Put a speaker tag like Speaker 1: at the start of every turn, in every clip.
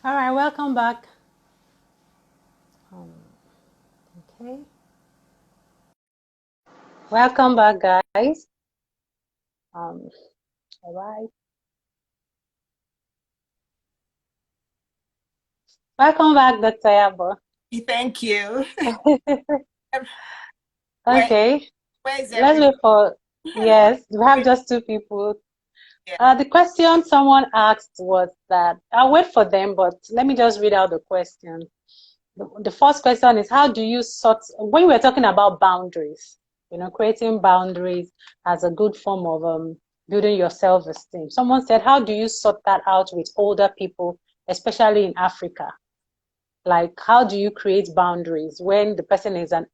Speaker 1: All right, welcome back. Um, okay. Welcome back, guys. All right. Welcome back, Dr. Yabo.
Speaker 2: Thank you. Where,
Speaker 1: Okay.
Speaker 2: where is
Speaker 1: Let's
Speaker 2: everybody?
Speaker 1: wait for, yes, we have just two people.
Speaker 2: Yeah.
Speaker 1: The question someone asked was that, I'll wait for them, but let me just read out the question. The first question is, how do you sort, when we're talking about boundaries, creating boundaries as a good form of building your self-esteem. Someone said, how do you sort that out with older people, especially in Africa? Like, how do you create boundaries when the person is an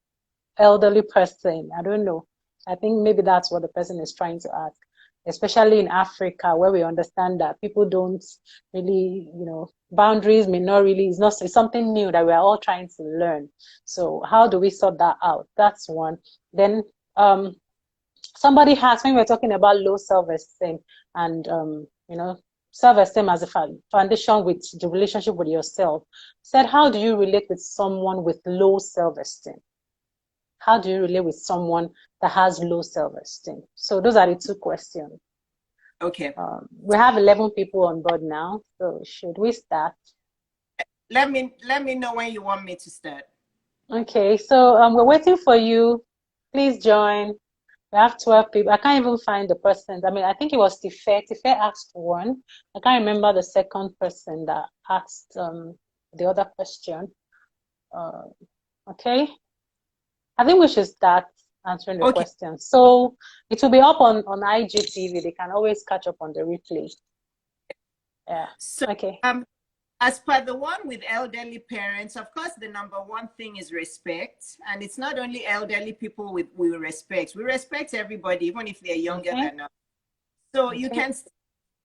Speaker 1: elderly person? I don't know. I think maybe that's what the person is trying to ask, especially in Africa, where we understand that people don't really, boundaries may not really, it's something new that we're all trying to learn. So how do we sort that out? That's one. Then somebody has, when we're talking about low self-esteem and, self-esteem as a foundation with the relationship with yourself, said, how do you relate with someone with low self-esteem? How do you relate with someone that has low self-esteem? So those are the two questions.
Speaker 2: Okay.
Speaker 1: We have 11 people on board now. So should we start?
Speaker 2: Let me know when you want me to start.
Speaker 1: Okay. So we're waiting for you. Please join. We have 12 people. I can't even find the person. I mean, I think it was Tife. Tife asked one. I can't remember the second person that asked the other question. Uh, okay. I think we should start answering the
Speaker 2: Okay.
Speaker 1: question. So it will be up on IGTV. They can always catch up on the replay. Yeah.
Speaker 2: So
Speaker 1: Okay.
Speaker 2: as per the one with elderly parents, of course, the number one thing is respect. And it's not only elderly people we respect. We respect everybody, even if they're younger
Speaker 1: Okay.
Speaker 2: than us. So you
Speaker 1: Okay.
Speaker 2: can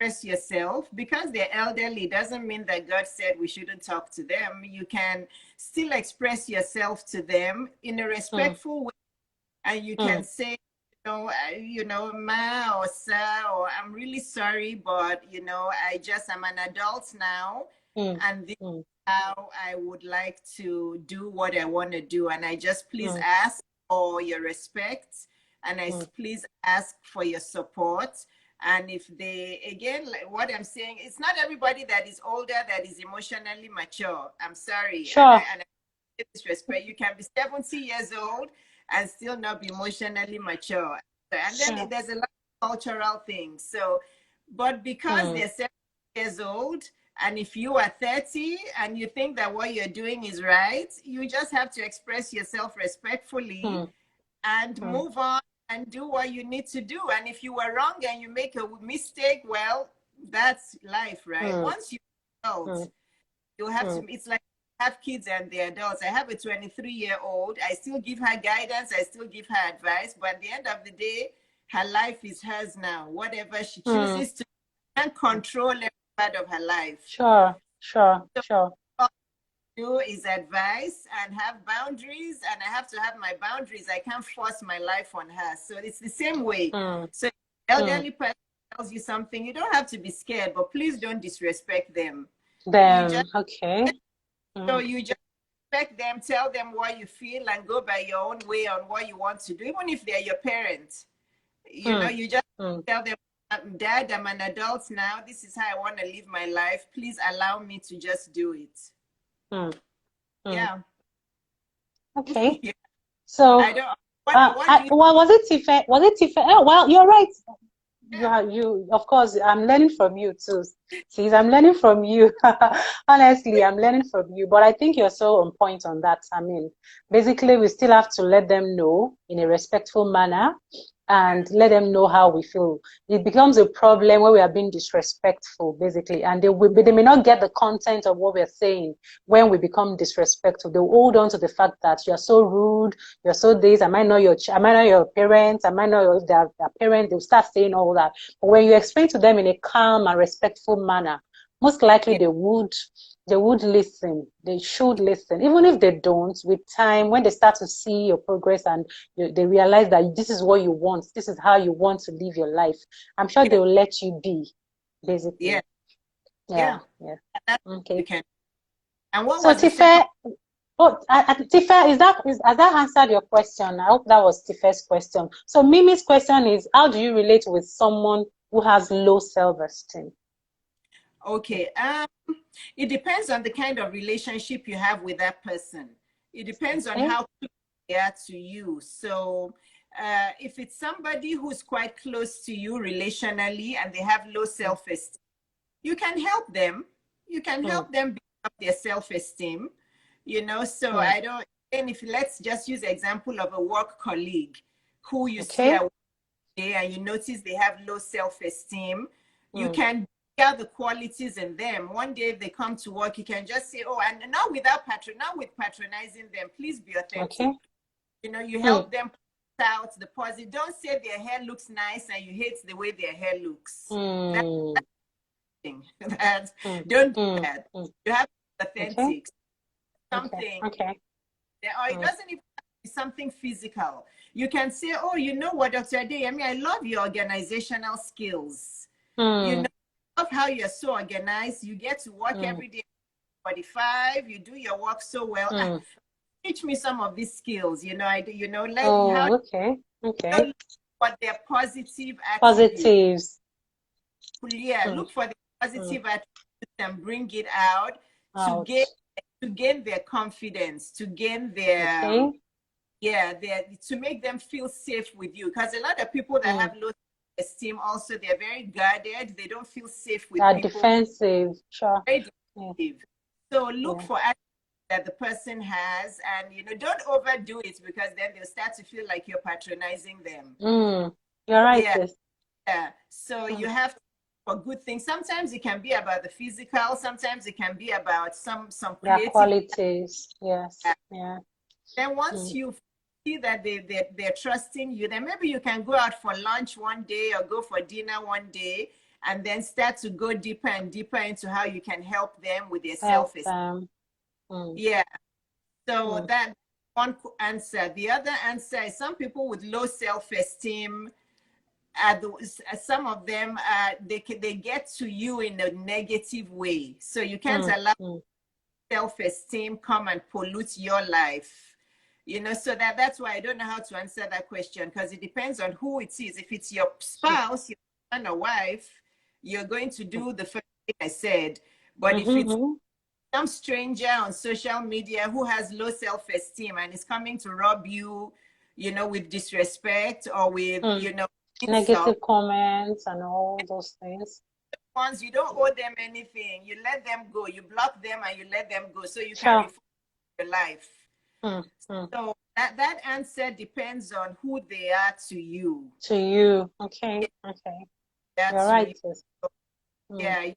Speaker 2: express yourself. Because they're elderly doesn't mean that God said we shouldn't talk to them. You can still express yourself to them in a
Speaker 1: Mm,
Speaker 2: respectful way, and you can
Speaker 1: mm,
Speaker 2: say, ma or sir, or I'm really sorry, but I'm an adult now,
Speaker 1: mm,
Speaker 2: and this
Speaker 1: mm,
Speaker 2: is how I would like to do what I want to do, and I just please
Speaker 1: mm,
Speaker 2: ask for your respect, and I
Speaker 1: mm,
Speaker 2: please ask for your support. And if they, again, like what I'm saying, it's not everybody that is older that is emotionally mature. I'm sorry,
Speaker 1: sure.
Speaker 2: and I disrespect. You can be 70 years old and still not be emotionally mature. And then
Speaker 1: Sure.
Speaker 2: there's a lot of cultural things. So, but because
Speaker 1: Mm,
Speaker 2: they're 70 years old, and if you are 30 and you think that what you're doing is right, you just have to express yourself respectfully
Speaker 1: mm,
Speaker 2: and
Speaker 1: mm,
Speaker 2: move on and do what you need to do. And if you were wrong and you make a mistake, well, that's life, right?
Speaker 1: mm,
Speaker 2: Once you're adult,
Speaker 1: mm,
Speaker 2: you have to,
Speaker 1: mm,
Speaker 2: it's like have kids and they're adults. I have a 23-year-old. I still give her guidance. I still give her advice. But at the end of the day, her life is hers now. Whatever she
Speaker 1: mm.
Speaker 2: chooses to, can control every part of her life.
Speaker 1: Sure. Sure.
Speaker 2: So
Speaker 1: Sure.
Speaker 2: all I do is advice and have boundaries, and I have to have my boundaries. I can't force my life on her. So it's the same way.
Speaker 1: Mm,
Speaker 2: So
Speaker 1: mm.
Speaker 2: elderly person tells you something, you don't have to be scared, but please don't disrespect them. You
Speaker 1: Then,
Speaker 2: just
Speaker 1: okay.
Speaker 2: so
Speaker 1: Mm,
Speaker 2: you just respect them, tell them what you feel, and go by your own way on what you want to do, even if they're your parents.
Speaker 1: mm,
Speaker 2: You just
Speaker 1: mm,
Speaker 2: tell them, Dad, I'm an adult now. This is how I want to live my life. Please allow me to just do it.
Speaker 1: mm, mm.
Speaker 2: Yeah.
Speaker 1: Okay.
Speaker 2: Yeah.
Speaker 1: So,
Speaker 2: I don't, what do you,
Speaker 1: well, was it Tife? Was it Tife? Oh, well, you're right.
Speaker 2: yeah.
Speaker 1: Of course, I'm learning from you too. Sis, I'm learning from you. Honestly, I'm learning from you. But I think you're so on point on that. I mean, basically, we still have to let them know in a respectful manner
Speaker 2: Yeah.
Speaker 1: and let them know how we feel. It becomes a problem when we are being disrespectful, basically, and they may not get the content of what we're saying when we become disrespectful. They hold on to the fact that you're so rude, you're so this, am I not your parents, am I not their parent? They'll start saying all that. But when you explain to them in a calm and respectful manner, most likely
Speaker 2: Yeah.
Speaker 1: they would listen. They should listen. Even if they don't, with time, when they start to see your progress and they realize that this is what you want, this is how you want to live your life, I'm sure
Speaker 2: Yeah.
Speaker 1: they'll let you be, basically.
Speaker 2: Yeah.
Speaker 1: Yeah,
Speaker 2: Yeah.
Speaker 1: yeah.
Speaker 2: That's what
Speaker 1: Okay.
Speaker 2: you can. And what
Speaker 1: So
Speaker 2: was the second?
Speaker 1: Tifa, Tifa, has that answered your question? I hope that was Tifa's question. So Mimi's question is, how do you relate with someone who has low self-esteem?
Speaker 2: Okay. It depends on the kind of relationship you have with that person. It depends on
Speaker 1: Okay.
Speaker 2: how close they are to you. So if it's somebody who's quite close to you relationally and they have low
Speaker 1: Mm,
Speaker 2: self-esteem, you can help them. You can
Speaker 1: mm,
Speaker 2: help them build up their self-esteem, so
Speaker 1: mm.
Speaker 2: I don't, and if let's just use the example of a work colleague who you see
Speaker 1: Okay.
Speaker 2: at work day and you notice they have low self-esteem, you
Speaker 1: Mm.
Speaker 2: can get the qualities in them. One day if they come to work, you can just say, oh, and not not with patronizing them, please be
Speaker 1: Okay.
Speaker 2: authentic. You
Speaker 1: Mm.
Speaker 2: help them put out the positive. Don't say their hair looks nice and you hate the way their hair looks. That's
Speaker 1: Mm.
Speaker 2: thing. That
Speaker 1: Mm.
Speaker 2: don't do
Speaker 1: Mm.
Speaker 2: that.
Speaker 1: Mm.
Speaker 2: You have to be
Speaker 1: Okay.
Speaker 2: authentic.
Speaker 1: Okay.
Speaker 2: Something,
Speaker 1: Okay.
Speaker 2: or it
Speaker 1: Mm.
Speaker 2: doesn't even have to be something physical. You can say, oh, you know what, Dr. Ade, I love your organizational skills.
Speaker 1: Mm.
Speaker 2: I love how you're so organized. You get to work
Speaker 1: Mm.
Speaker 2: every day 45, you do your work so well.
Speaker 1: Mm.
Speaker 2: Teach me some of these skills. I do, let how
Speaker 1: Oh, okay. Okay.
Speaker 2: what their positive attributes.
Speaker 1: Positives.
Speaker 2: Yeah,
Speaker 1: Mm.
Speaker 2: look for the
Speaker 1: Mm.
Speaker 2: positive attributes and bring it out to
Speaker 1: Out.
Speaker 2: gain their confidence, to gain their
Speaker 1: Okay.
Speaker 2: yeah, to make them feel safe with you. Because a lot of people that
Speaker 1: Mm.
Speaker 2: have low esteem also, they're very guarded. They don't feel safe with
Speaker 1: Are
Speaker 2: people.
Speaker 1: defensive. Sure.
Speaker 2: Very
Speaker 1: Yeah.
Speaker 2: defensive. So look
Speaker 1: Yeah.
Speaker 2: for attributes that the person has, and don't overdo it, because then they'll start to feel like you're patronizing them.
Speaker 1: Mm. You're right,
Speaker 2: Yeah.
Speaker 1: sis.
Speaker 2: Yeah. So
Speaker 1: Mm.
Speaker 2: you have to for good things. Sometimes it can be about the physical. Sometimes it can be about some
Speaker 1: Their
Speaker 2: creative.
Speaker 1: qualities. Yes. Yeah.
Speaker 2: Then once
Speaker 1: Mm.
Speaker 2: you see that they're trusting you, then maybe you can go out for lunch one day or go for dinner one day, and then start to go deeper and deeper into how you can help them with their
Speaker 1: Help
Speaker 2: self-esteem.
Speaker 1: them. Mm.
Speaker 2: Yeah. So
Speaker 1: Mm.
Speaker 2: that one answer. The other answer is some people with low self-esteem, some of them they get to you in a negative way, so you can't
Speaker 1: Mm.
Speaker 2: allow
Speaker 1: Mm.
Speaker 2: self-esteem come and pollute your life. So that's why I don't know how to answer that question, because it depends on who it is. If it's your spouse, your husband or wife, you're going to do the first thing I said. But if
Speaker 1: Mm-hmm,
Speaker 2: it's
Speaker 1: mm-hmm.
Speaker 2: some stranger on social media who has low self-esteem and is coming to rob you, with disrespect or with,
Speaker 1: Mm.
Speaker 2: insult,
Speaker 1: Negative comments and all those things.
Speaker 2: once you don't owe them anything, you let them go, you block them and you let them go so you can
Speaker 1: Sure.
Speaker 2: refocus your life.
Speaker 1: Mm. Mm.
Speaker 2: So that answer depends on who they are to you.
Speaker 1: To you. Okay. Okay. You're
Speaker 2: That's
Speaker 1: right,
Speaker 2: you.
Speaker 1: sis. Mm.
Speaker 2: Yeah,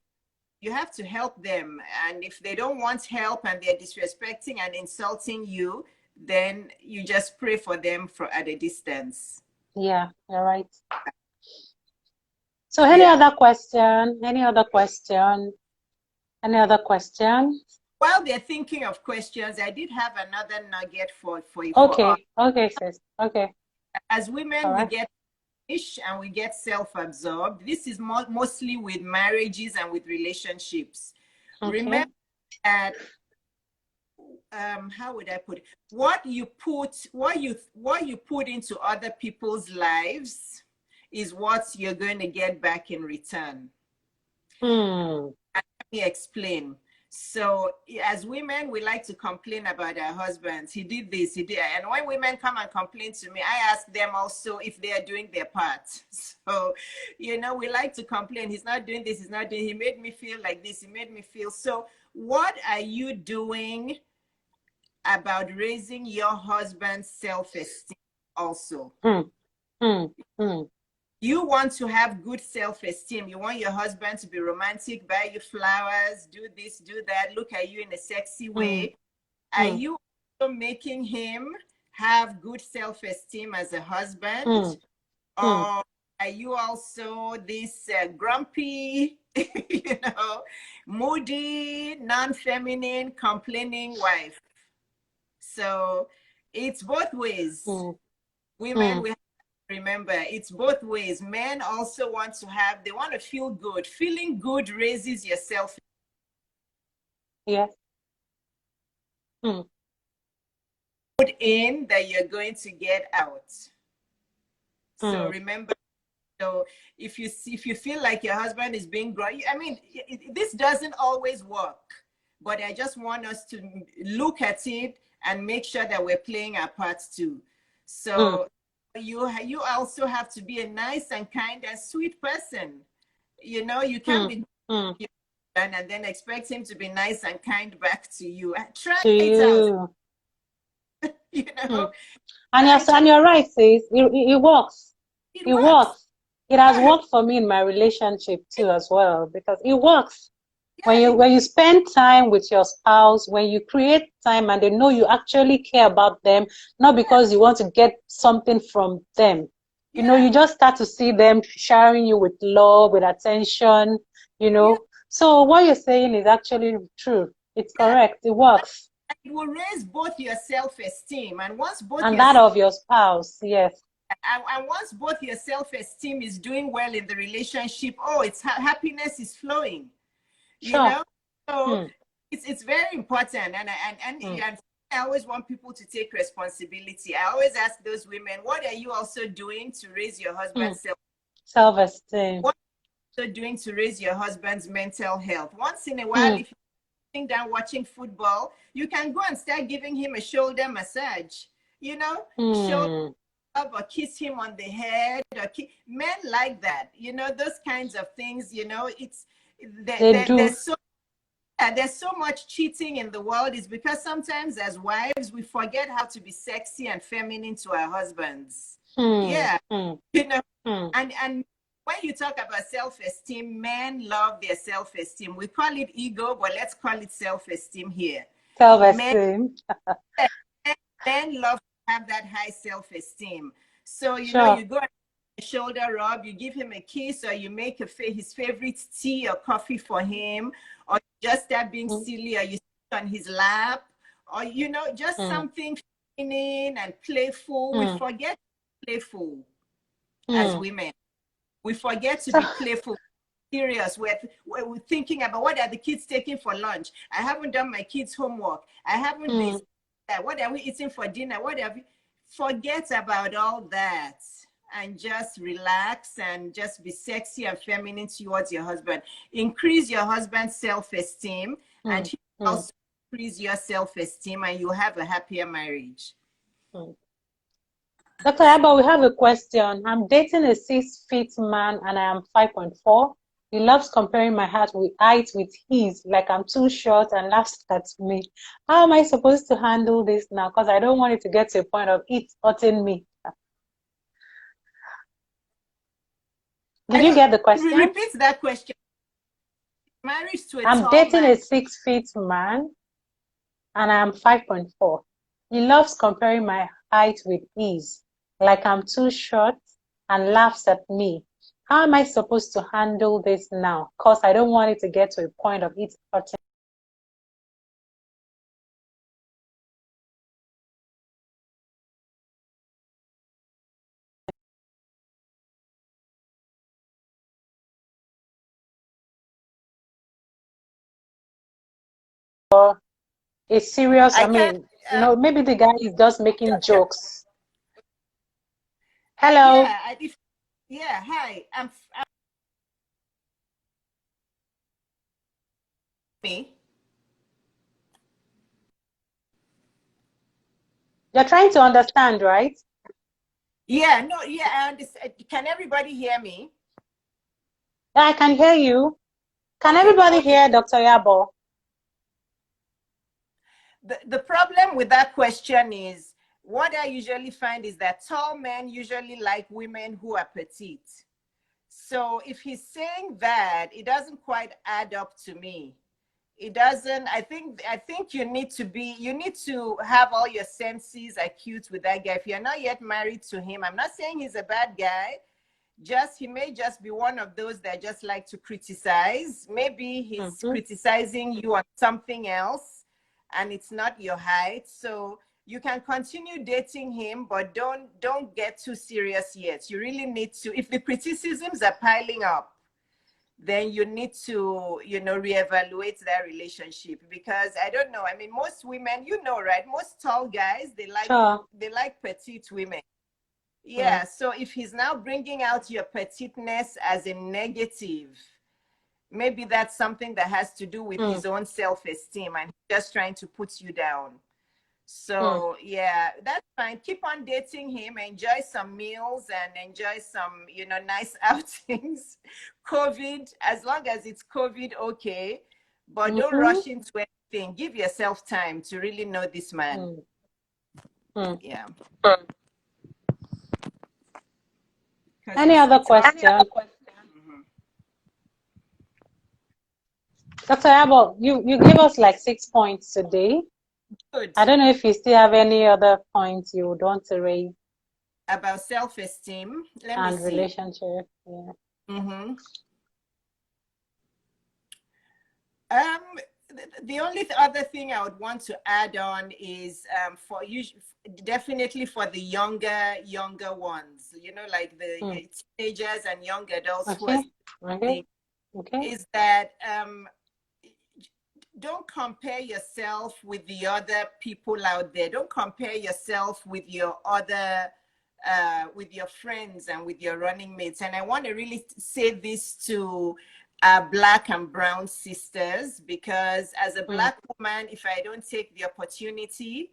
Speaker 2: you have to help them. And if they don't want help and they're disrespecting and insulting you, then you just pray for them at a distance.
Speaker 1: Yeah, you're right. So any
Speaker 2: Yeah.
Speaker 1: other question? Any other question? Any other question?
Speaker 2: While they're thinking of questions, I did have another nugget for us.
Speaker 1: Okay. Okay, sis. Okay.
Speaker 2: As
Speaker 1: All
Speaker 2: women, we
Speaker 1: right.
Speaker 2: get and we get self-absorbed. This is mostly with marriages and with relationships.
Speaker 1: Okay.
Speaker 2: Remember that how would I put it? What you put into other people's lives is what you're going to get back in return.
Speaker 1: Hmm.
Speaker 2: Let me explain. So as women, we like to complain about our husbands. He did this, he did. And when women come and complain to me, I ask them also if they are doing their part. So, we like to complain. He's not doing this, he's not doing, he made me feel like this, he made me feel. So what are you doing about raising your husband's self-esteem also?
Speaker 1: Hmm. Hmm. Hmm.
Speaker 2: You want to have good self-esteem. You want your husband to be romantic, buy you flowers, do this, do that, look at you in a sexy
Speaker 1: Hmm.
Speaker 2: way. Are
Speaker 1: Hmm.
Speaker 2: you also making him have good self-esteem as a husband?
Speaker 1: Hmm. Hmm.
Speaker 2: Or are you also this grumpy, moody, non-feminine, complaining wife? So it's both ways.
Speaker 1: Hmm.
Speaker 2: Women,
Speaker 1: Hmm.
Speaker 2: we have to remember it's both ways. Men also they want to feel good. Feeling good raises your self.
Speaker 1: Yes. Mm.
Speaker 2: Put in that you're going to get out. So remember, so if you feel like your husband is being grumpy, I mean, this doesn't always work, but I just want us to look at it and make sure that we're playing our parts too. So you also have to be a nice and kind and sweet person. You know, you can't be and then expect him to be nice and kind back to you. Try
Speaker 1: to
Speaker 2: it out.
Speaker 1: you.
Speaker 2: You know,
Speaker 1: And you're right, sis. It works.
Speaker 2: it
Speaker 1: It
Speaker 2: works.
Speaker 1: works. It has worked for me in my relationship too as well, because it works.
Speaker 2: Yeah,
Speaker 1: When you spend time with your spouse, when you create time and they know you actually care about them, not because you want to get something from them. You know, you just start to see them showering you with love, with attention, you know. So what you're saying is actually true. It's correct. It works.
Speaker 2: it will raise both your self-esteem, and once both
Speaker 1: And
Speaker 2: your
Speaker 1: that of your spouse, yes.
Speaker 2: and once both your self-esteem is doing well in the relationship, oh, it's happiness is flowing. You
Speaker 1: Sure.
Speaker 2: know, so it's very important, and I always want people to take responsibility. I always ask those women, what are you also doing to raise your husband's
Speaker 1: self-esteem?
Speaker 2: What are you doing to raise your husband's mental health? Once in a while, if you're sitting down watching football, you can go and start giving him a shoulder massage. You know, shoulder or kiss him on the head, or men like that. You know, those kinds of things. You know, it's there's so much cheating in the world. Is because sometimes as wives we forget how to be sexy and feminine to our husbands. You know, and when you talk about self-esteem, men love their self-esteem. We call it ego, but let's call it self-esteem here.
Speaker 1: Self-esteem.
Speaker 2: Men love to have that high self-esteem. So you know, you go a shoulder rub, you give him a kiss, or you make his favorite tea or coffee for him, or you just start being silly, or you sit on his lap, or you know, just something feminine and playful. We forget playful as women. We forget to be playful, serious. We're thinking about what are the kids taking for lunch. I haven't done my kids' homework. I haven't this. What are we eating for dinner? What have we? Forget about all that and just relax and just be sexy and feminine towards your husband. Increase your husband's self-esteem, and he also increase your self-esteem, and you have a happier marriage.
Speaker 1: Dr. Iyabo, we have a question. I'm dating a 6 feet man and I am 5.4. He loves comparing my height with his, like I'm too short, and laughs at me. How am I supposed to handle this now? Because I don't want it to get to a point of it hurting me. Did you get the question?
Speaker 2: Repeat that question. Marriage to a
Speaker 1: I'm dating a 6 feet man and I am 5.4. He loves comparing my height with his, like I'm too short, and laughs at me. How am I supposed to handle this now? Because I don't want it to get to a point of it hurting. It's serious. I mean, you know, maybe the guy is just making jokes. Hello.
Speaker 2: Hi. I'm me.
Speaker 1: You're trying to understand, right?
Speaker 2: Yeah, no, yeah, I understand. Can everybody hear me?
Speaker 1: Yeah, I can hear you. Can everybody hear Dr. Iyabo?
Speaker 2: The problem with that question is, what I usually find is that tall men usually like women who are petite. So if he's saying that, it doesn't quite add up to me. It doesn't. I think you need to have all your senses acute with that guy. If you're not yet married to him, I'm not saying he's a bad guy. He may just be one of those that just like to criticize. Maybe he's criticizing you on something else and it's not your height. So you can continue dating him, but don't get too serious yet. You really need to, if the criticisms are piling up, then you need to, you know, reevaluate that relationship. Because I don't know, I mean, most women, you know, right, most tall guys,
Speaker 1: Sure.
Speaker 2: they like petite women. Yeah, so if he's now bringing out your petiteness as a negative, maybe that's something that has to do with his own self-esteem, and he's just trying to put you down. So yeah, that's fine. Keep on dating him, enjoy some meals and enjoy some, you know, nice outings. COVID, as long as it's COVID, okay. But don't rush into anything. Give yourself time to really know this man. Yeah.
Speaker 1: Any other question? Dr. Iyabo, you gave us like 6 points today.
Speaker 2: Good.
Speaker 1: I don't know if you still have any other points you would want to raise
Speaker 2: About self-esteem. Let me see.
Speaker 1: relationship. Yeah.
Speaker 2: The only other thing I would want to add on is for you, definitely for the younger ones, you know, like the teenagers and young adults who are is that don't compare yourself with the other people out there. Don't compare yourself with your other with your friends and with your running mates. And I want to really say this to Black and brown sisters, because as a Black woman, if I don't take the opportunity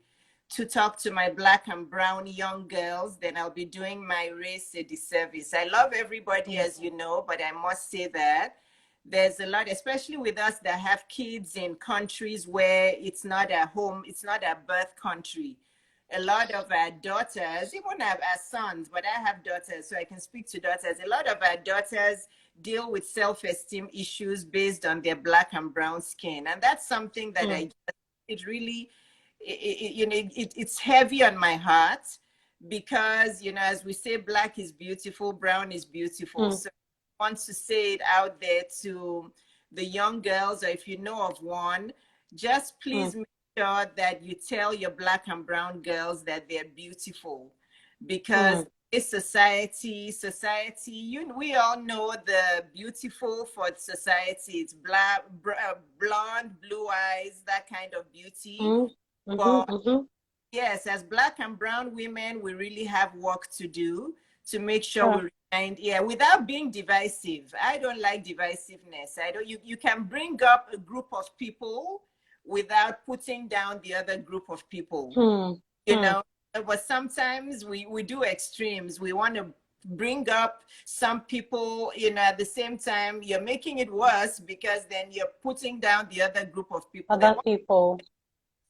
Speaker 2: to talk to my Black and brown young girls, then I'll be doing my race a disservice. I love everybody, as you know, but I must say that there's a lot, especially with us that have kids in countries where it's not a home, it's not a birth country. A lot of our daughters, even our sons, but I have daughters, so I can speak to daughters. A lot of our daughters deal with self-esteem issues based on their Black and brown skin. And that's something that it really, you know, it's heavy on my heart, because, you know, as we say, Black is beautiful, brown is beautiful. So I want to say it out there to the young girls, or if you know of one, just please make sure that you tell your Black and brown girls that they're beautiful. Because this society, we all know the beautiful for society. It's black, blonde, blue eyes, that kind of beauty. But yes, as Black and brown women, we really have work to do to make sure we remind, without being divisive. I don't like divisiveness. You can bring up a group of people without putting down the other group of people. You know, but sometimes we do extremes. We want to bring up some people, you know, at the same time you're making it worse, because then you're putting down the other group of people.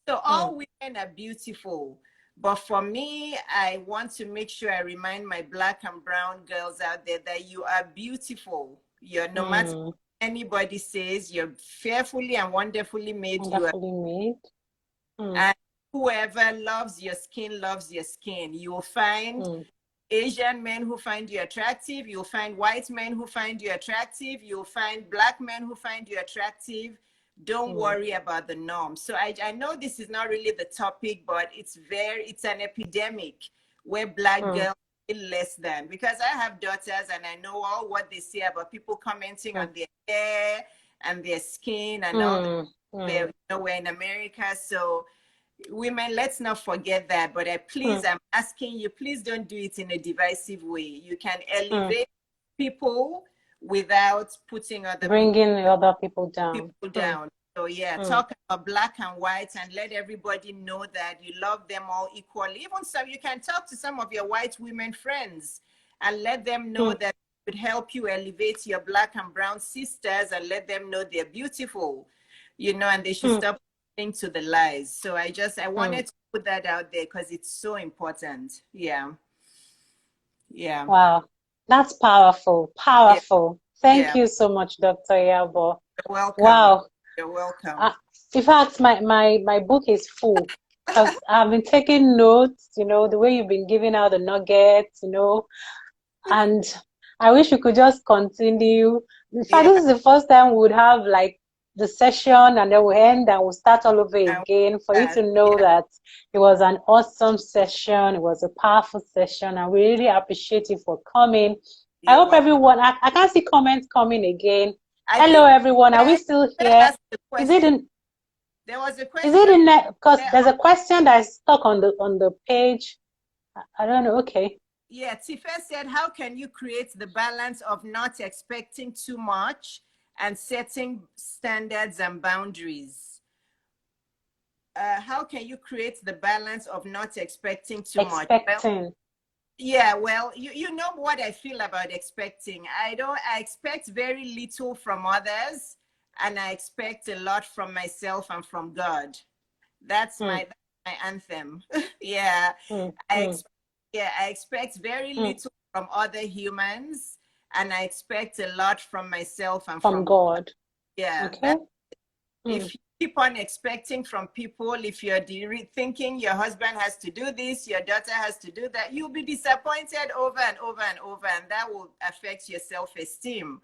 Speaker 2: So all women are beautiful. But for me, I want to make sure I remind my Black and brown girls out there that you are beautiful. You're, no matter what anybody says, you're fearfully and wonderfully made. And whoever loves your skin loves your skin. You will find Asian men who find you attractive. You'll find white men who find you attractive. You'll find Black men who find you attractive. Don't worry about the norm. So I know this is not really the topic, but it's an epidemic where Black girls feel less than. Because I have daughters and I know all what they say about people commenting on their hair and their skin and all that. You know, we're in America, so women, let's not forget that. But I'm asking you, please don't do it in a divisive way. You can elevate people without putting
Speaker 1: bringing other people down.
Speaker 2: So talk about Black and white and let everybody know that you love them all equally. Even so, you can talk to some of your white women friends and let them know that it would help you elevate your Black and brown sisters, and let them know they're beautiful, you know, and they should stop listening to the lies. So I wanted to put that out there because it's so important.
Speaker 1: Wow, that's powerful. Thank you so much, Dr. Iyabo.
Speaker 2: You're welcome.
Speaker 1: Wow.
Speaker 2: You're welcome.
Speaker 1: In fact, my book is full, because I've been taking notes, you know, the way you've been giving out the nuggets, you know, and I wish we could just continue. In fact, this is the first time we would have like the session and then we'll end and we'll start all over again, for you to know that it was an awesome session. It was a powerful session. I really appreciate you for coming. I hope everyone, I can't see comments coming again.
Speaker 2: I
Speaker 1: Hello,
Speaker 2: think
Speaker 1: everyone. Are we still here?
Speaker 2: asked the
Speaker 1: Is it
Speaker 2: question.
Speaker 1: in?
Speaker 2: There was a
Speaker 1: Is it
Speaker 2: question
Speaker 1: in? Because
Speaker 2: there.
Speaker 1: there's a question that is stuck on the page. I don't know. Okay.
Speaker 2: Yeah, Tife said, how can you create the balance of not expecting too much and setting standards and boundaries? How can you create the balance of not expecting too much? Well,
Speaker 1: Expecting.
Speaker 2: yeah, well, you know what I feel about expecting. I expect very little from others, and I expect a lot from myself and from God. That's
Speaker 1: Mm,
Speaker 2: my anthem. Yeah.
Speaker 1: mm,
Speaker 2: I
Speaker 1: mm,
Speaker 2: expect, yeah, I expect very
Speaker 1: mm.
Speaker 2: little from other humans, and I expect a lot from myself and
Speaker 1: From
Speaker 2: from God.
Speaker 1: God.
Speaker 2: Yeah,
Speaker 1: Okay.
Speaker 2: that
Speaker 1: Mm,
Speaker 2: if you keep on expecting from people, if you're thinking your husband has to do this, your daughter has to do that, you'll be disappointed over and over and over, and that will affect your self-esteem.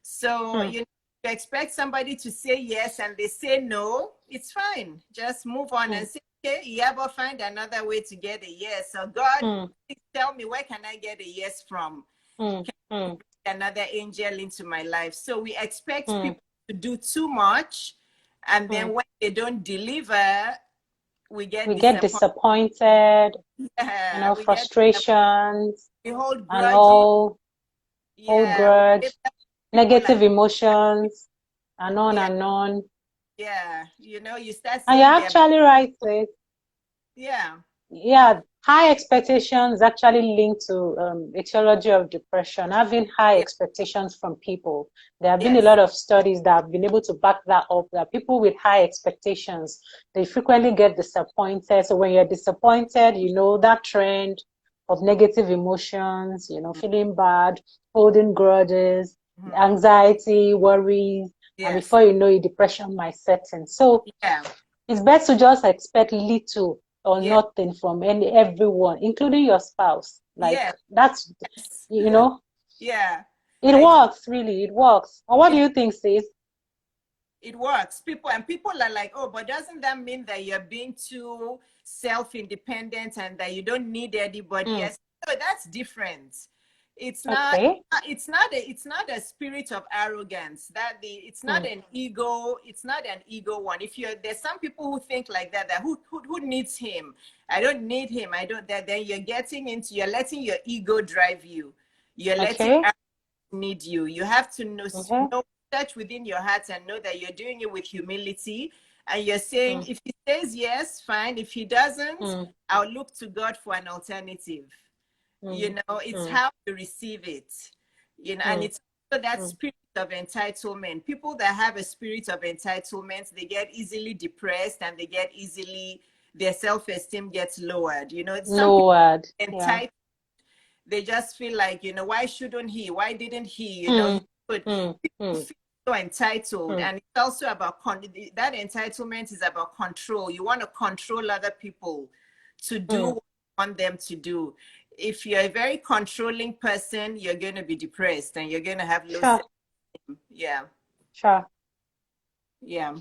Speaker 2: So,
Speaker 1: mm,
Speaker 2: you know, you expect somebody to say yes and they say no, it's fine. Just move on and
Speaker 1: mm,
Speaker 2: say, okay, Iyabo, find another way to get a yes. So, God,
Speaker 1: mm,
Speaker 2: please tell me, where can I get a yes from?
Speaker 1: mm,
Speaker 2: Can
Speaker 1: mm,
Speaker 2: you bring another angel into my life? So, we expect
Speaker 1: mm,
Speaker 2: people to do too much. And then
Speaker 1: mm.
Speaker 2: when they don't deliver, we get
Speaker 1: We get
Speaker 2: disappointed.
Speaker 1: disappointed,
Speaker 2: Yeah, we get
Speaker 1: frustrations
Speaker 2: we hold
Speaker 1: and
Speaker 2: grudges.
Speaker 1: all, hold
Speaker 2: Yeah, we
Speaker 1: grudge,
Speaker 2: label people
Speaker 1: negative
Speaker 2: like,
Speaker 1: emotions, and on
Speaker 2: yeah,
Speaker 1: and on.
Speaker 2: yeah, you know, you start
Speaker 1: And you're
Speaker 2: saying they're,
Speaker 1: actually right, sis.
Speaker 2: yeah,
Speaker 1: Yeah, high expectations actually linked to etiology of depression. Having high
Speaker 2: yeah,
Speaker 1: expectations from people. There have been a
Speaker 2: yes,
Speaker 1: lot of studies that have been able to back that up. That people with high expectations, they frequently get disappointed. So when you're disappointed, you know that trend of negative emotions, feeling bad, holding grudges,
Speaker 2: mm-hmm.
Speaker 1: anxiety, worries, and
Speaker 2: Yes,
Speaker 1: before you know it, depression might set in. So
Speaker 2: yeah,
Speaker 1: it's best to just expect little or
Speaker 2: yeah,
Speaker 1: nothing from everyone, including your spouse. Like
Speaker 2: yes,
Speaker 1: that's, you know,
Speaker 2: yeah.
Speaker 1: it
Speaker 2: I
Speaker 1: works, really, it works. Or what do
Speaker 2: it
Speaker 1: you think, sis?
Speaker 2: it works. People are like, oh, but doesn't that mean that you're being too self-independent and that you don't need anybody?
Speaker 1: Mm,
Speaker 2: Yes, so that's different. It's not
Speaker 1: okay.
Speaker 2: it's not a spirit of arrogance. It's not
Speaker 1: Mm,
Speaker 2: an ego. It's not an ego one. If you're There's some people who think like that, that who needs him? I don't need him. I don't that Then you're letting your ego drive you. You're letting
Speaker 1: okay.
Speaker 2: need you. You have to
Speaker 1: Okay.
Speaker 2: know, search within your heart and know that you're doing it with humility. And you're saying,
Speaker 1: Mm,
Speaker 2: if he says yes, fine. If he doesn't,
Speaker 1: mm,
Speaker 2: I'll look to God for an alternative. You
Speaker 1: mm,
Speaker 2: know, it's
Speaker 1: mm,
Speaker 2: how you receive it. You know, and
Speaker 1: mm,
Speaker 2: it's also that
Speaker 1: mm,
Speaker 2: spirit of entitlement. People that have a spirit of entitlement, they get easily depressed and their self-esteem gets lowered. You know, some
Speaker 1: no
Speaker 2: people
Speaker 1: word. Yeah.
Speaker 2: entitled, they just feel like, why shouldn't he? Why didn't he? He
Speaker 1: Mm,
Speaker 2: could.
Speaker 1: mm,
Speaker 2: People
Speaker 1: mm,
Speaker 2: feel so entitled,
Speaker 1: mm,
Speaker 2: and it's also about that entitlement is about control. You want to control other people to do
Speaker 1: mm.
Speaker 2: what you want them to do. If you're a very controlling person, you're going to be depressed and you're going to have low
Speaker 1: Sure.
Speaker 2: self-esteem. Yeah,
Speaker 1: Sure.
Speaker 2: yeah.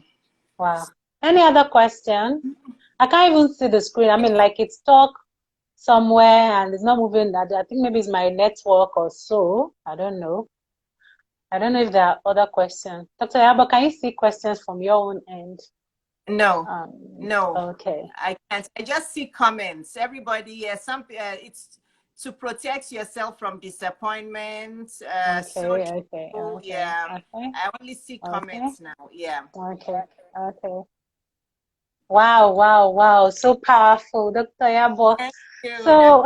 Speaker 1: Wow. Any other question? I can't even see the screen. I mean, like it's stuck somewhere and it's not moving. I think maybe it's my network or so. I don't know. I don't know if there are other questions. Dr. Yabo, can you see questions from your own end?
Speaker 2: No, no,
Speaker 1: Okay.
Speaker 2: I can't. I just see comments. Everybody, yeah, it's to protect yourself from disappointment. So
Speaker 1: Okay, okay,
Speaker 2: true.
Speaker 1: okay,
Speaker 2: Yeah,
Speaker 1: okay,
Speaker 2: I only see
Speaker 1: okay,
Speaker 2: comments now. Yeah.
Speaker 1: okay, okay. Wow, wow, wow. So powerful, Dr. Yabo.
Speaker 2: Thank you.
Speaker 1: So,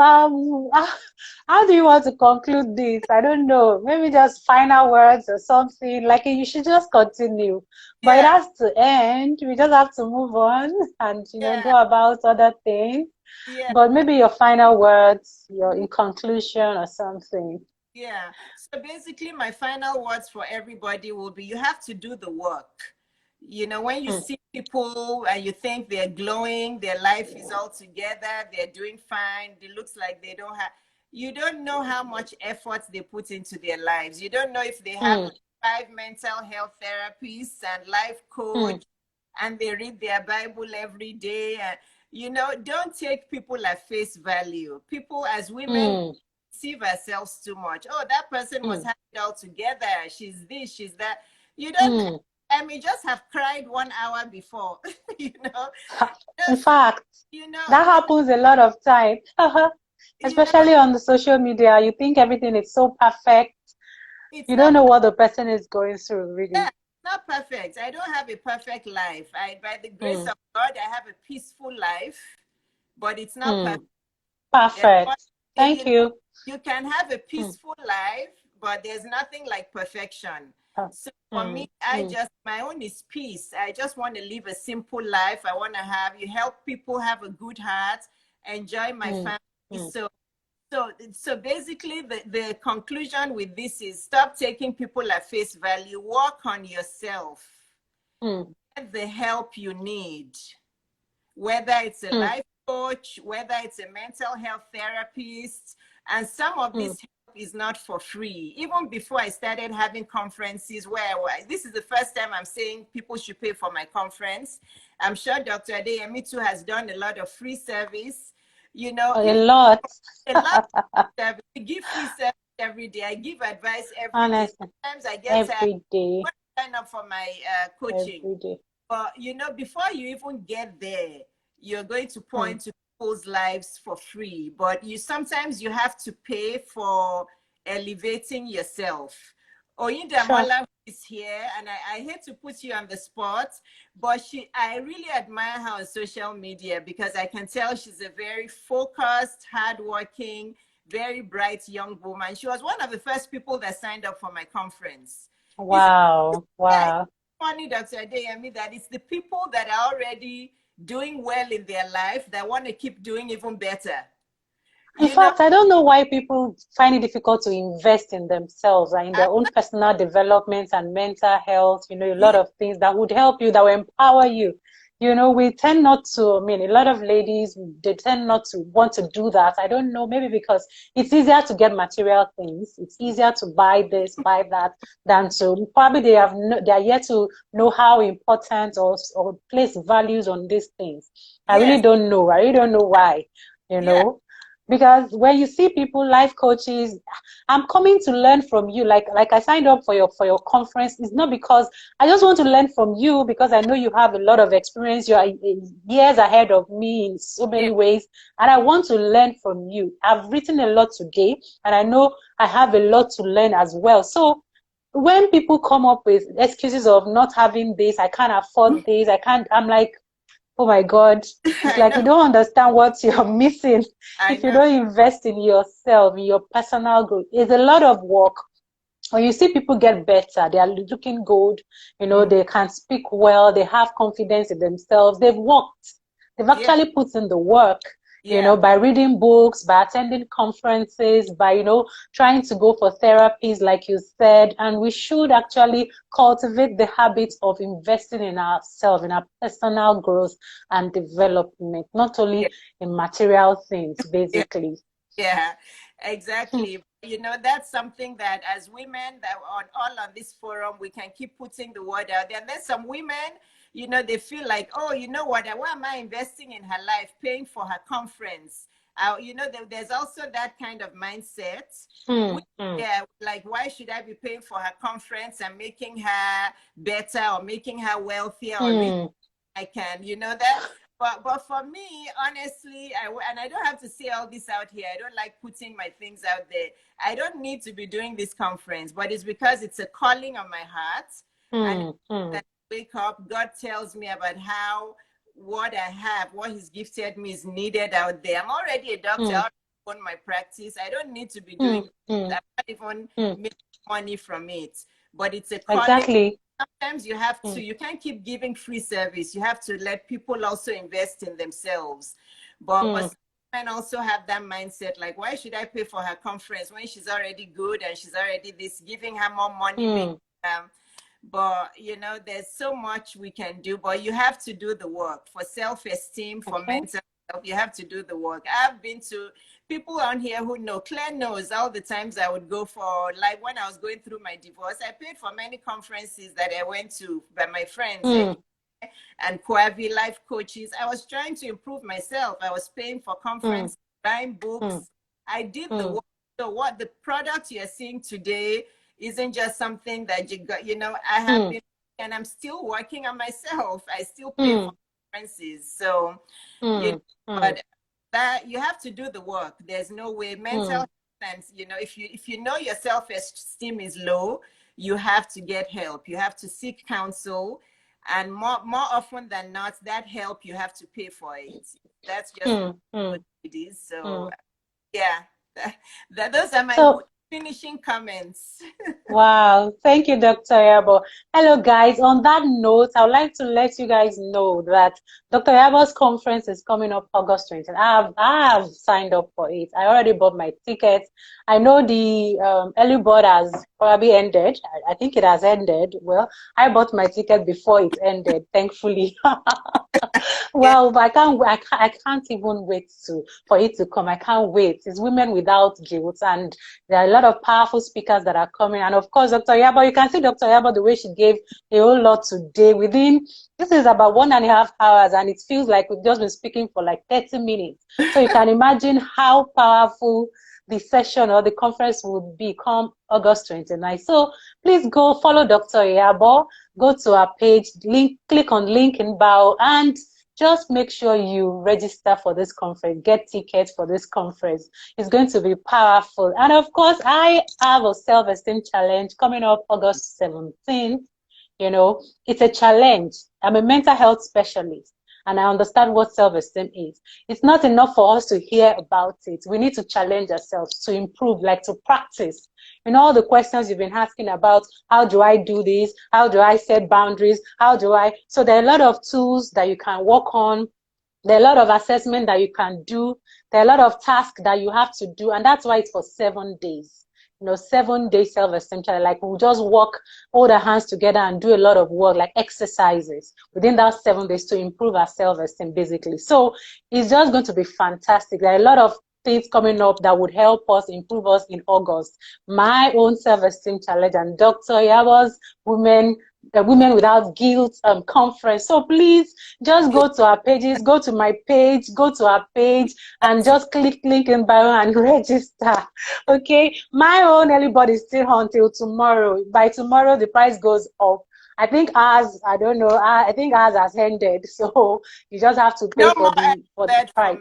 Speaker 1: how do you want to conclude this? I don't know. Maybe just final words or something. Like you should just continue, but it
Speaker 2: Yeah,
Speaker 1: has to end. We just have to move on and
Speaker 2: yeah,
Speaker 1: go about other things.
Speaker 2: yeah.
Speaker 1: But maybe your final words, your in conclusion or something.
Speaker 2: Yeah. So basically, my final words for everybody will be, you have to do the work. You know, when you
Speaker 1: Mm,
Speaker 2: see people and you think they're glowing, their life is all together, they're doing fine, it looks like they don't have, you don't know how much effort they put into their lives. You don't know if they have
Speaker 1: mm,
Speaker 2: like 5 mental health therapists and life
Speaker 1: mm,
Speaker 2: coach and they read their Bible every day. And, don't take people at face value. People, as women,
Speaker 1: mm,
Speaker 2: deceive ourselves too much. Oh, that person must
Speaker 1: mm,
Speaker 2: have it all together. She's this, she's that. You don't, I may just have cried 1 hour before, you know.
Speaker 1: In fact,
Speaker 2: You know,
Speaker 1: that happens a lot of time.
Speaker 2: you know,
Speaker 1: Especially on the social media, you think everything is so perfect.
Speaker 2: it's
Speaker 1: You don't
Speaker 2: not,
Speaker 1: know what the person is going through, really.
Speaker 2: yeah, not perfect. I don't have a perfect life. By the grace
Speaker 1: Hmm.
Speaker 2: of God, I have a peaceful life, but it's not
Speaker 1: Hmm.
Speaker 2: perfect. There's
Speaker 1: Perfect.
Speaker 2: you
Speaker 1: Thank
Speaker 2: know,
Speaker 1: you.
Speaker 2: you can have a
Speaker 1: Hmm.
Speaker 2: peaceful life, but there's nothing like perfection.
Speaker 1: Uh,
Speaker 2: So for
Speaker 1: Hmm.
Speaker 2: me,
Speaker 1: Hmm.
Speaker 2: my own is peace. I just want to live a simple life. I want to you help people have a good heart, enjoy my
Speaker 1: Hmm.
Speaker 2: family.
Speaker 1: Hmm.
Speaker 2: So basically the conclusion with this is stop taking people at face value, work on yourself,
Speaker 1: Hmm.
Speaker 2: get the help you need, whether it's a
Speaker 1: Hmm.
Speaker 2: life coach, whether it's a mental health therapist. And some of
Speaker 1: Hmm.
Speaker 2: this help is not for free. Even before I started having conferences this is the first time I'm saying people should pay for my conference. I'm sure Dr. Adeyemi too has done a lot of free service. You know,
Speaker 1: A
Speaker 2: if
Speaker 1: lot.
Speaker 2: a lot of service, I give free service every day. I give advice every day.
Speaker 1: Honestly,
Speaker 2: Sometimes I get tired.
Speaker 1: every day,
Speaker 2: Sign up for my coaching.
Speaker 1: every day.
Speaker 2: But you know, before you even get there, you're going to
Speaker 1: Hmm.
Speaker 2: point to people's lives for free. But sometimes you have to pay for elevating yourself. Oyinda
Speaker 1: Sure.
Speaker 2: Mola is here, and I hate to put you on the spot, but I really admire her on social media because I can tell she's a very focused, hardworking, very bright young woman. She was one of the first people that signed up for my conference. It's
Speaker 1: Wow.
Speaker 2: yeah,
Speaker 1: Wow.
Speaker 2: funny, Dr. Adeyemi, that it's the people that are already doing well in their life that want to keep doing even better.
Speaker 1: In
Speaker 2: You know,
Speaker 1: fact, I don't know why people find it difficult to invest in themselves and in
Speaker 2: I,
Speaker 1: their own personal development and mental health, a lot
Speaker 2: yeah,
Speaker 1: of things that would help you, that will empower you. We tend not to, a lot of ladies, they tend not to want to do that. I don't know, maybe because it's easier to get material things. It's easier to buy this, buy that, than to, probably they are yet to know how important or place values on these things. I really
Speaker 2: yes,
Speaker 1: don't know. I really don't know why, you
Speaker 2: yeah,
Speaker 1: know because when you see people, life coaches, I'm coming to learn from you. Like I signed up for your conference. It's not because I just want to learn from you, because I know you have a lot of experience. You are years ahead of me in so
Speaker 2: yeah,
Speaker 1: many ways, and I want to learn from you. I've written a lot today, and I know I have a lot to learn as well. So when people come up with excuses of not having this, I can't afford this, I can't, I'm like, oh my God, it's
Speaker 2: I
Speaker 1: like
Speaker 2: know,
Speaker 1: you don't understand what you're missing
Speaker 2: I
Speaker 1: if you
Speaker 2: know,
Speaker 1: don't invest in yourself, in your personal growth. It's a lot of work. When you see people get better, they are looking good,
Speaker 2: mm,
Speaker 1: they can speak well, they have confidence in themselves, they've worked, they've
Speaker 2: yeah,
Speaker 1: actually put in the work,
Speaker 2: yeah,
Speaker 1: by reading books, by attending conferences, by, trying to go for therapies, like you said. And we should actually cultivate the habit of investing in ourselves, in our personal growth and development, not
Speaker 2: yeah,
Speaker 1: only in material things,
Speaker 2: yeah,
Speaker 1: basically.
Speaker 2: yeah,
Speaker 1: Hmm.
Speaker 2: exactly. You know, that's something that as women that are all on this forum, we can keep putting the word out there. And then some women, they feel like, oh, you know what? Why am I investing in her life, paying for her conference? There's also that kind of mindset.
Speaker 1: Hmm.
Speaker 2: We,
Speaker 1: Hmm.
Speaker 2: yeah, like why should I be paying for her conference and making her better or making her wealthier or richer?
Speaker 1: Hmm.
Speaker 2: I can, that. But for me, honestly, and I don't have to say all this out here. I don't like putting my things out there. I don't need to be doing this conference, but it's because it's a calling on my heart. And
Speaker 1: Hmm. Hmm.
Speaker 2: that I wake up, God tells me about how what I have, what He's gifted me is needed out there. I'm already a doctor. I
Speaker 1: Hmm.
Speaker 2: already own my practice. I don't need to be
Speaker 1: Hmm.
Speaker 2: doing this.
Speaker 1: Hmm.
Speaker 2: I'm not even
Speaker 1: Hmm.
Speaker 2: making money from it. But it's a calling.
Speaker 1: Exactly.
Speaker 2: Sometimes
Speaker 1: Hmm.
Speaker 2: you can't keep giving free service. You have to let people also invest in themselves. But
Speaker 1: Hmm.
Speaker 2: some men also have that mindset, like, why should I pay for her conference when she's already good and she's already this, giving her more money, make
Speaker 1: Hmm.
Speaker 2: but there's so much we can do, but you have to do the work for self-esteem, for
Speaker 1: Okay.
Speaker 2: mental health. You have to do the work. I've been to people on here who know, Claire knows all the times I would go for, like when I was going through my divorce, I paid for many conferences that I went to by my friends
Speaker 1: Hmm.
Speaker 2: and Quavi life coaches. I was trying to improve myself. I was paying for
Speaker 1: Hmm.
Speaker 2: conferences, buying
Speaker 1: Hmm.
Speaker 2: books. I did the
Speaker 1: Hmm.
Speaker 2: work. So what the product you're seeing today isn't just something that you got, I have been, and I'm still working on myself. I still pay for conferences. So, but that you have to do the work. There's no way. Mental health, and if you know your self-esteem is low, you have to get help. You have to seek counsel, and more often than not, that help you have to pay for it. That's just what it is. So yeah, those are my finishing comments.
Speaker 1: Wow, thank you, Dr. Yabo. Hello, guys. On that note, I would like to let you guys know that Dr. Yabo's conference is coming up August 20th. I have signed up for it. I already bought my tickets. I know the early bird has probably ended. I think it has ended. Well, I bought my ticket before it ended, thankfully. Well, but I can't even wait for it to come. I can't wait. It's Women Without Guilt, and there are a lot of powerful speakers that are coming. And of course, Dr. Yabo, you can see Dr. Yabo the way she gave a whole lot today. This is about 1.5 hours, and it feels like we've just been speaking for like 30 minutes. So you can imagine how powerful the session or the conference would be come August 29th. So please go follow Dr. Yabo, go to our page, click on link in bio, and just make sure you register for this conference, get tickets for this conference. It's going to be powerful. And of course, I have a self-esteem challenge coming up August 17th. It's a challenge. I'm a mental health specialist, and I understand what self-esteem is. It's not enough for us to hear about it. We need to challenge ourselves to improve, like to practice. All the questions you've been asking about, how do I do this? How do I set boundaries? So there are a lot of tools that you can work on. There are a lot of assessment that you can do. There are a lot of tasks that you have to do. And that's why it's for 7 days. 7-day self-esteem challenge. Like we'll just work, hold our hands together and do a lot of work, like exercises within that 7 days to improve our self-esteem, basically. So it's just going to be fantastic. There are a lot of things coming up that would help us improve us in August. My own self-esteem challenge and Dr. Yabo's Women Without Guilt conference. So please just go to our pages, go to my page, go to our page, and just click link in bio and register. Okay, my own early bird is still until tomorrow. By tomorrow, the price goes up. I think ours, I don't know. I think ours has ended, so you just have to pay for the price.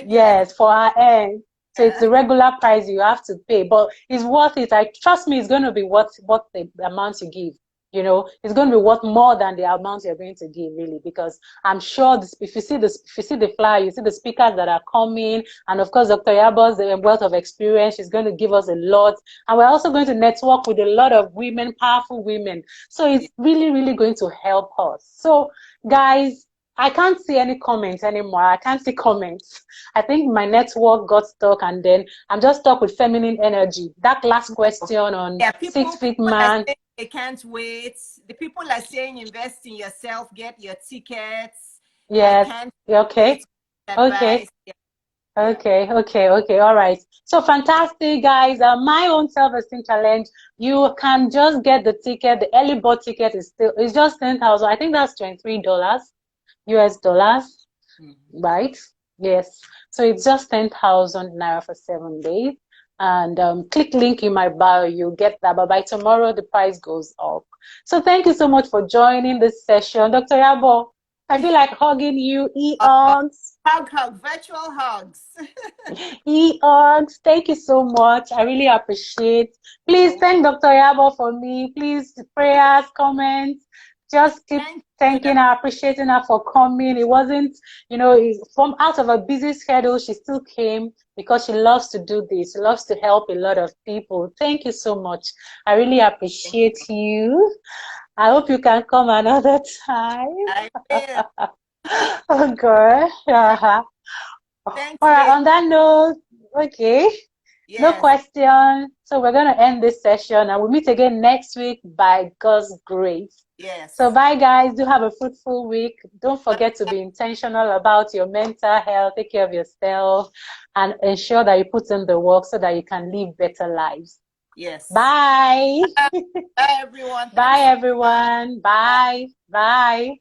Speaker 1: Yes, for our end. So it's the regular price you have to pay, but it's worth it. Trust me, it's going to be worth the amount you give. It's going to be worth more than the amount you're going to give, really, because I'm sure if you see the flyer, you see the speakers that are coming, and of course, Dr. Yabo's wealth of experience. She's going to give us a lot, and we're also going to network with a lot of women, powerful women. So it's really, really going to help us. So, guys, I can't see any comments anymore. I can't see comments. I think my network got stuck, and then I'm just stuck with feminine energy. That last question on 6 feet man.
Speaker 2: They can't wait. The people are saying invest in yourself, get your tickets.
Speaker 1: Yes. Okay. Okay.
Speaker 2: Yeah.
Speaker 1: Okay. All right. So fantastic, guys. My own self-esteem challenge. You can just get the ticket. The early bird ticket it's just 10,000. I think that's $23 US dollars, right? Yes. So it's just 10,000 naira for 7 days. And click link in my bio, you get that. But by tomorrow, the price goes up. So thank you so much for joining this session. Dr. Yabo, I feel like hugging you. E-hugs.
Speaker 2: Hug, virtual hugs.
Speaker 1: E-hugs. Thank you so much. I really appreciate. Please thank Dr. Yabo for me. Please, prayers, comments. Just keep thanking her, appreciating her for coming. It wasn't, from out of a busy schedule, she still came because she loves to do this. She loves to help a lot of people. Thank you so much. I really appreciate you. I hope you can come another time.
Speaker 2: I will.
Speaker 1: Okay.
Speaker 2: Thank
Speaker 1: All right,
Speaker 2: you.
Speaker 1: on that note, okay. Yes. No question. So we're going to end this session, and we'll meet again next week by God's grace.
Speaker 2: Yes.
Speaker 1: So bye, guys. Do have a fruitful week. Don't forget to be intentional about your mental health. Take care of yourself and ensure that you put in the work so that you can live better lives.
Speaker 2: Yes.
Speaker 1: Bye.
Speaker 2: Bye, everyone.
Speaker 1: Bye, everyone. Bye. Bye.